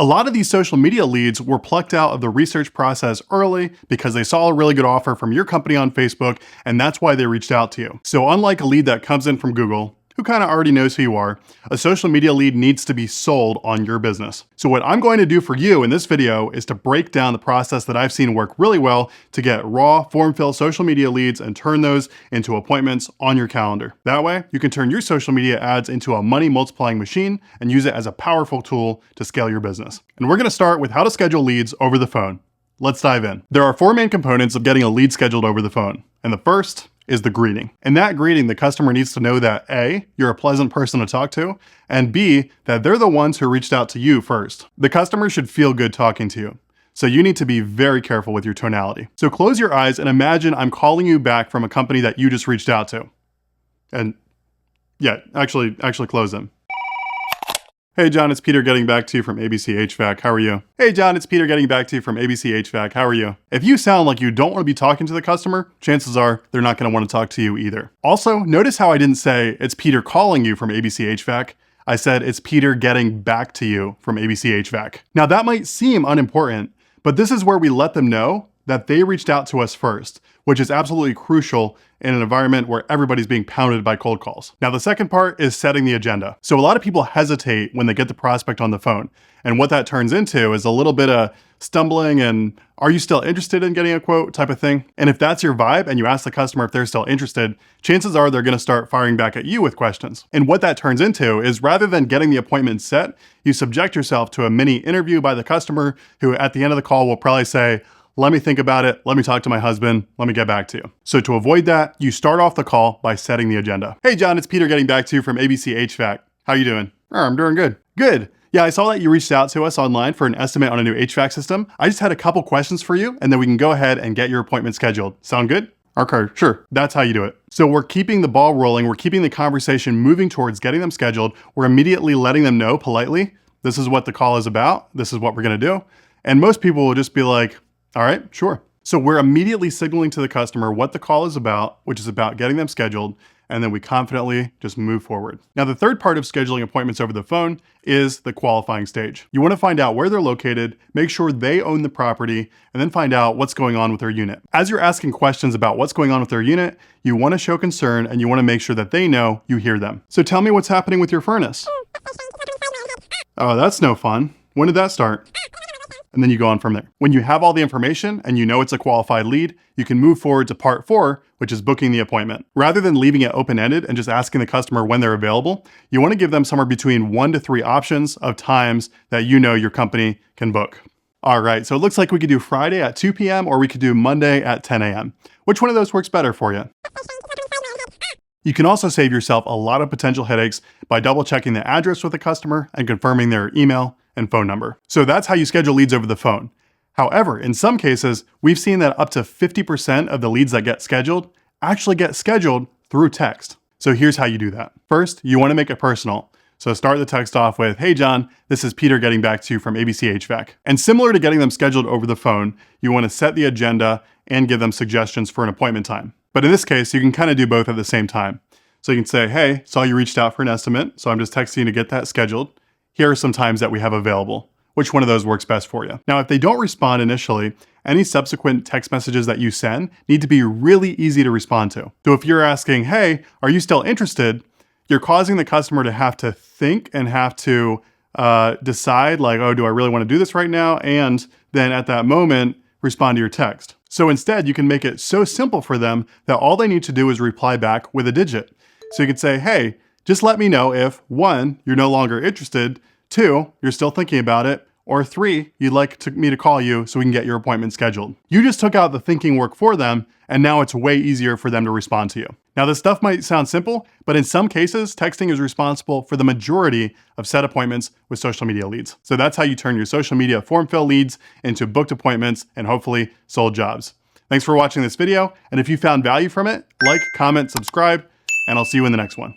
A lot of these social media leads were plucked out of the research process early because they saw a really good offer from your company on Facebook, and that's why they reached out to you. So unlike a lead that comes in from Google, who kind of already knows who you are, a social media lead needs to be sold on your business. So what I'm going to do for you in this video is to break down the process that I've seen work really well to get raw form-fill social media leads and turn those into appointments on your calendar. That way, you can turn your social media ads into a money multiplying machine and use it as a powerful tool to scale your business. And we're gonna start with how to schedule leads over the phone. Let's dive in. There are 4 main components of getting a lead scheduled over the phone. And the first is the greeting. In that greeting, the customer needs to know that A, you're a pleasant person to talk to, and B, that they're the ones who reached out to you first. The customer should feel good talking to you. So you need to be very careful with your tonality. So close your eyes and imagine I'm calling you back from a company that you just reached out to. And yeah, actually close them. Hey John, it's Peter getting back to you from ABC HVAC. How are you? Hey John, it's Peter getting back to you from ABC HVAC. How are you? If you sound like you don't want to be talking to the customer, chances are they're not going to want to talk to you either. Also, notice how I didn't say it's Peter calling you from ABC HVAC. I said it's Peter getting back to you from ABC HVAC. Now that might seem unimportant, but this is where we let them know that they reached out to us first, which is absolutely crucial in an environment where everybody's being pounded by cold calls. Now, the second part is setting the agenda. So a lot of people hesitate when they get the prospect on the phone. And what that turns into is a little bit of stumbling and are you still interested in getting a quote type of thing. And if that's your vibe and you ask the customer if they're still interested, chances are they're gonna start firing back at you with questions. And what that turns into is rather than getting the appointment set, you subject yourself to a mini interview by the customer who at the end of the call will probably say, let me think about it, let me talk to my husband, let me get back to you. So to avoid that, you start off the call by setting the agenda. Hey John, it's Peter getting back to you from ABC HVAC. How you doing? Oh, I'm doing good. Good. Yeah, I saw that you reached out to us online for an estimate on a new HVAC system. I just had a couple questions for you and then we can go ahead and get your appointment scheduled. Sound good? Okay, sure. That's how you do it. So we're keeping the ball rolling. We're keeping the conversation moving towards getting them scheduled. We're immediately letting them know politely, this is what the call is about. This is what we're gonna do. And most people will just be like, all right, sure. So we're immediately signaling to the customer what the call is about, which is about getting them scheduled, and then we confidently just move forward. Now, the third part of scheduling appointments over the phone is the qualifying stage. You want to find out where they're located, make sure they own the property, and then find out what's going on with their unit. As you're asking questions about what's going on with their unit, you want to show concern and you want to make sure that they know you hear them. So tell me what's happening with your furnace. Oh, that's no fun. When did that start? And then you go on from there. When you have all the information and you know it's a qualified lead, you can move forward to part 4, which is booking the appointment. Rather than leaving it open-ended and just asking the customer when they're available, you want to give them somewhere between 1 to 3 options of times that you know your company can book. All right, so it looks like we could do Friday at 2 p.m. or we could do Monday at 10 a.m. Which one of those works better for you? You can also save yourself a lot of potential headaches by double checking the address with the customer and confirming their email and phone number. So that's how you schedule leads over the phone. However, in some cases, we've seen that up to 50% of the leads that get scheduled actually get scheduled through text. So here's how you do that. First, you want to make it personal. So start the text off with, hey John, this is Peter getting back to you from ABC HVAC. And similar to getting them scheduled over the phone, you want to set the agenda and give them suggestions for an appointment time. But in this case, you can kind of do both at the same time. So you can say, hey, saw you reached out for an estimate, so I'm just texting you to get that scheduled. Here are some times that we have available. Which one of those works best for you? Now, if they don't respond initially, any subsequent text messages that you send need to be really easy to respond to. So if you're asking, hey, are you still interested? You're causing the customer to have to think and have to decide like, oh, do I really want to do this right now? And then at that moment, respond to your text. So instead, you can make it so simple for them that all they need to do is reply back with a digit. So you could say, hey, just let me know if 1, you're no longer interested, 2, you're still thinking about it, or 3, you'd like me to call you so we can get your appointment scheduled. You just took out the thinking work for them, and now it's way easier for them to respond to you. Now this stuff might sound simple, but in some cases, texting is responsible for the majority of set appointments with social media leads. So that's how you turn your social media form-fill leads into booked appointments and hopefully sold jobs. Thanks for watching this video, and if you found value from it, like, comment, subscribe, and I'll see you in the next one.